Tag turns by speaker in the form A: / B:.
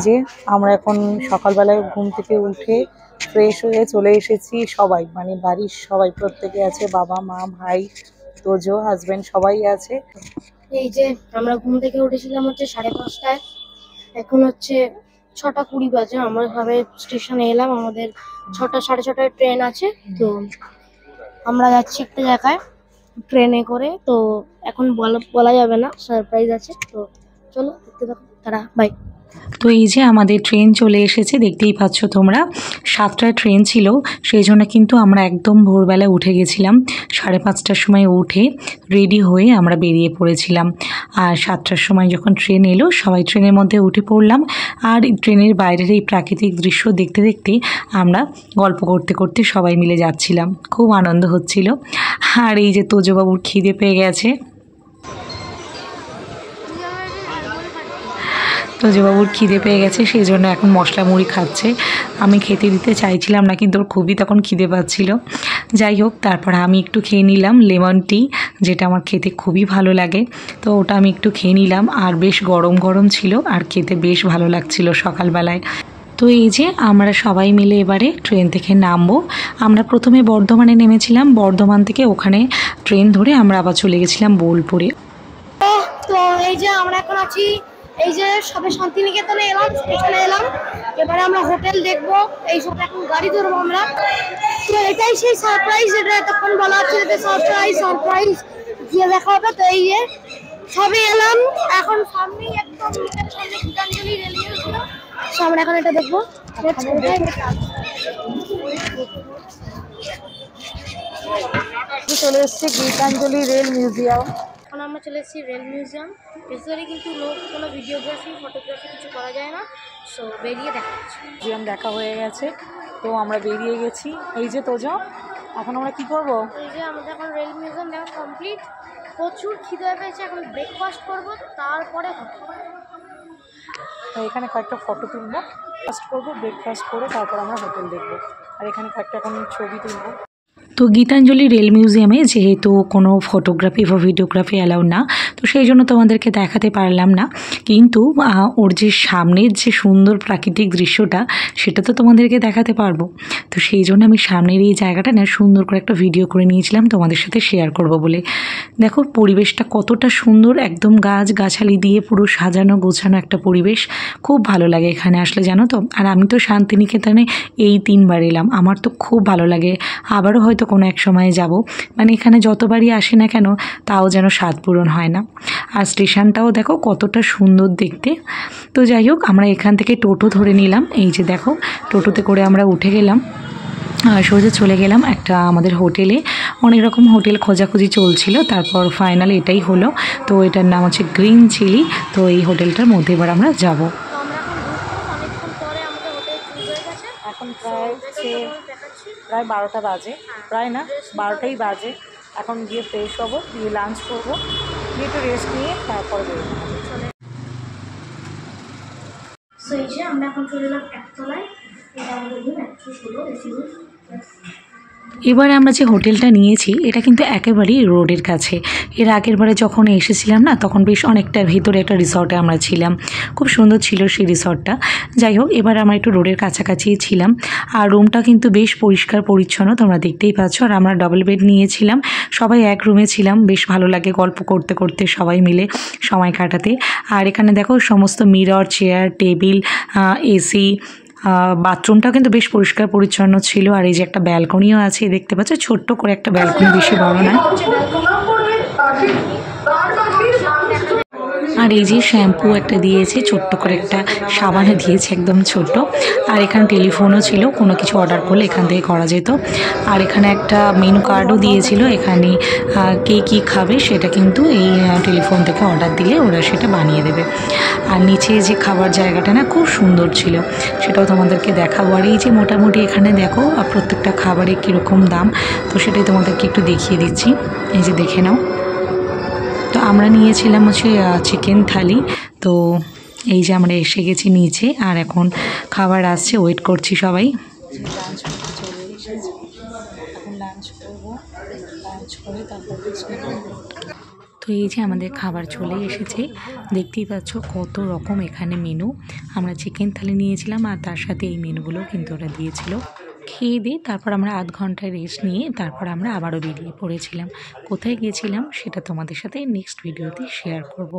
A: যে আমরা এখন সকালবেলায় ঘুম থেকে উঠে ফ্রেশ হয়ে চলে এসেছি সবাই, মানে বাড়ির সবাই প্রত্যেকে আছে, বাবা মা ভাই তোজো হাজবেন্ড সবাই আছে।
B: এই যে আমরা ঘুম থেকে উঠেছিলাম হচ্ছে 5:30টায়, এখন হচ্ছে 6:20 বাজে। আমরা সবাই স্টেশনে এলাম, আমাদের 6টা 6:30টায় ট্রেন আছে। তো আমরা যাচ্ছি একটা জায়গায় ট্রেনে করে, তো এখন বলা যাবে না, সারপ্রাইজ আছে। তো চলো দেখতে থাকো, তারা বাই।
A: তো এই যে আমাদের ট্রেন চলে এসেছে, দেখতেই পাচ্ছ তোমরা 7টায় ট্রেন ছিল, সেই জন্য কিন্তু আমরা একদম ভোরবেলায় উঠে গেছিলাম। 5:30টার সময় উঠে রেডি হয়ে আমরা বেরিয়ে পড়েছিলাম। আর 7টার সময় যখন ট্রেন এলো সবাই ট্রেনের মধ্যে উঠে পড়লাম। আর ট্রেনের বাইরের এই প্রাকৃতিক দৃশ্য দেখতে দেখতে আমরা গল্প করতে করতে সবাই মিলে যাচ্ছিলাম, খুব আনন্দ হচ্ছিল। আর এই যে তোজোবাবুর খিদে পেয়ে গেছে, তোজোবাবুর খিদে পেয়ে গেছে, সেই জন্য এখন মশলা মুড়ি খাচ্ছে। আমি খেতে দিতে চাইছিলাম না, কিন্তু ওর খুবই তখন খিদে পাচ্ছিল। যাই হোক, তারপর আমি একটু খেয়ে নিলাম লেমন টি, যেটা আমার খেতে খুবই ভালো লাগে। তো ওটা আমি একটু খেয়ে নিলাম, আর বেশ গরম গরম ছিল আর খেতে বেশ ভালো লাগছিল সকালবেলায়। তো এই যে আমরা সবাই মিলে এবারে ট্রেন থেকে নামবো। আমরা প্রথমে বর্ধমানে নেমেছিলাম, বর্ধমান থেকে ওখানে ট্রেন ধরে আমরা আবার চলে গেছিলাম বোলপুরে।
B: তো এই যে আমরা এখন আছি, এই যে সবে শান্তিনিকেতনে এলাম, স্টেশনে এলাম। এবারে আমরা হোটেল দেখবো, এই সব এখন গাড়ি ধরবো আমরা। তো এটাই সেই সারপ্রাইজ, যেটা এতক্ষণ বলা হচ্ছে যে সারপ্রাইজ গিয়ে দেখা হবে। তো এই যে সবে এলাম, এখন সামনেই একদম সামনে গীতাঞ্জলি রেলওয়ে ছিল, আমরা এখন এটা দেখবো।
A: চলে এসেছি গীতাঞ্জলি রেল মিউজিয়াম।
B: এখন আমরা চলে এসেছি রেল মিউজিয়াম। বেসিক্যালি কিন্তু কোনো ভিডিওগ্রাফি ফটোগ্রাফি কিছু করা যায় না, সো বেরিয়ে দেখা যাচ্ছে।
A: মিউজিয়াম দেখা হয়ে গেছে, তো আমরা বেরিয়ে গেছি। এই যে তোজো, এখন আমরা কি করব?
B: এই যে আমাদের এখন রেল মিউজিয়াম দেখা কমপ্লিট। প্রচুর খিদে পেয়েছে, এখন ব্রেকফাস্ট করব, তারপরে হোটেল।
A: এখানে কয়েকটা ফটো তুলবো, ফার্স্ট করবো, ব্রেকফাস্ট করে তারপর আমরা হোটেল দেখবো। আর এখানে কয়েকটা এখন ছবি তুলবো। তো গীতাঞ্জলি রেল মিউজিয়ামে যেহেতু কোনো ফটোগ্রাফি বা ভিডিওগ্রাফি অ্যালাউ না, তো সেই জন্য তোমাদেরকে দেখাতে পারলাম না। কিন্তু ওর যে সামনের যে সুন্দর প্রাকৃতিক দৃশ্যটা, সেটা তো তোমাদেরকে দেখাতে পারবো। তো সেই জন্য আমি সামনের এই জায়গাটা না সুন্দর করে একটা ভিডিও করে নিয়েছিলাম তোমাদের সাথে শেয়ার করব বলে। দেখো পরিবেশটা কতটা সুন্দর, একদম গাছগাছালি দিয়ে পুরো সাজানো গোছানো একটা পরিবেশ, খুব ভালো লাগে এখানে আসলে, জানো তো। আর আমি তো শান্তিনিকেতনে এই 3বার এলাম, আমার তো খুব ভালো লাগে, আবারও হয়তো কোনো এক সময় যাব। মানে এখানে যতবারই আসি না কেন তাও যেন স্বাদ পূরণ হয় না। আর স্টেশনটাও দেখো কতটা সুন্দর দেখতে। তো যাই হোক, আমরা এখান থেকে টোটো ধরে নিলাম। এই যে দেখো, টোটোতে করে আমরা উঠে গেলাম, সোজা চলে গেলাম একটা আমাদের হোটেলে। অনেক রকম হোটেল খোঁজাখুঁজি চলছিল, তারপর ফাইনালি এটাই হলো। তো এটার নাম হচ্ছে গ্রিন চিলি। তো এই হোটেলটার মধ্যে এবার আমরা যাব। এখন প্রায় 12টা বাজে, প্রায় না 12টাই বাজে। এখন গিয়ে ফ্রেশ হবো, দিয়ে লাঞ্চ করবো, দিয়ে একটু রেস্ট নিয়ে তারপর বেরোবো।
B: এই যে আমরা এখন চলে এলাম একতলায়, এটা আমাদের রুম 116 এসি রুম।
A: এবারে আমরা যে হোটেলটা নিয়েছি এটা কিন্তু একেবারেই রোডের কাছে। এর আগের বারে যখন এসেছিলাম না, তখন বেশ অনেকটা ভেতরে একটা রিসর্টে আমরা ছিলাম, খুব সুন্দর ছিল সেই রিসর্টটা। যাই হোক, এবার আমরা একটু রোডের কাছাকাছিই ছিলাম। আর রুমটা কিন্তু বেশ পরিষ্কার পরিচ্ছন্ন, তোমরা দেখতেই পাচ্ছ। আর আমরা ডাবল বেড নিয়েছিলাম, সবাই এক রুমে ছিলাম, বেশ ভালো লাগে গল্প করতে করতে সবাই মিলে সময় কাটাতে। আর এখানে দেখো সমস্ত মিরর, চেয়ার, টেবিল, এসি, বাথরুমটা কিন্তু বেশ পরিষ্কার পরিচ্ছন্ন ছিল। আর এই যে একটা ব্যালকনিও আছে, দেখতে পাচ্ছ, ছোট্ট করে একটা ব্যালকনি, বেশি বড় নয়। আর এই যে শ্যাম্পু একটা দিয়েছে, ছোট্ট করে একটা সাবানও দিয়েছে, একদম ছোট। আর এখানে টেলিফোনও ছিল, কোনো কিছু অর্ডার করলে এখান থেকে করা যেত। আর এখানে একটা মেনু কার্ডও দিয়েছিল, এখানে কে কী খাবে সেটা কিন্তু এই টেলিফোন থেকে অর্ডার দিলে ওরা সেটা বানিয়ে দেবে। আর নিচে যে খাবার জায়গাটা না খুব সুন্দর ছিল, সেটাও তোমাদেরকে দেখাবো। আর এই যে মোটামুটি এখানে দেখো প্রত্যেকটা খাবারের কীরকম দাম, তো সেটাই তোমাদেরকে একটু দেখিয়ে দিচ্ছি, এই যে দেখে নাও। তো আমরা নিয়েছিলাম হচ্ছে চিকেন থালি। তো এই যে আমরা এসে গেছি নিচে, আর এখন খাবার আসছে, ওয়েট করছি সবাই। লাঞ্চ করতে চলে এসেছি, এখন লাঞ্চ করবো, লাঞ্চ করে তারপর তো এই যে আমাদের খাবার চলে এসেছে, দেখতেই পাচ্ছ কত রকম এখানে মেনু। আমরা চিকেন থালি নিয়েছিলাম আর তার সাথে এই মেনুগুলো কিন্তু ওরা দিয়েছিল। খেয়ে দিয়ে তারপর আমরা আধ ঘন্টায় রেস্ট নিয়ে তারপর আমরা আবারও বেরিয়ে পড়েছিলাম। কোথায় গিয়েছিলাম সেটা তোমাদের সাথে নেক্সট ভিডিওতে শেয়ার করব।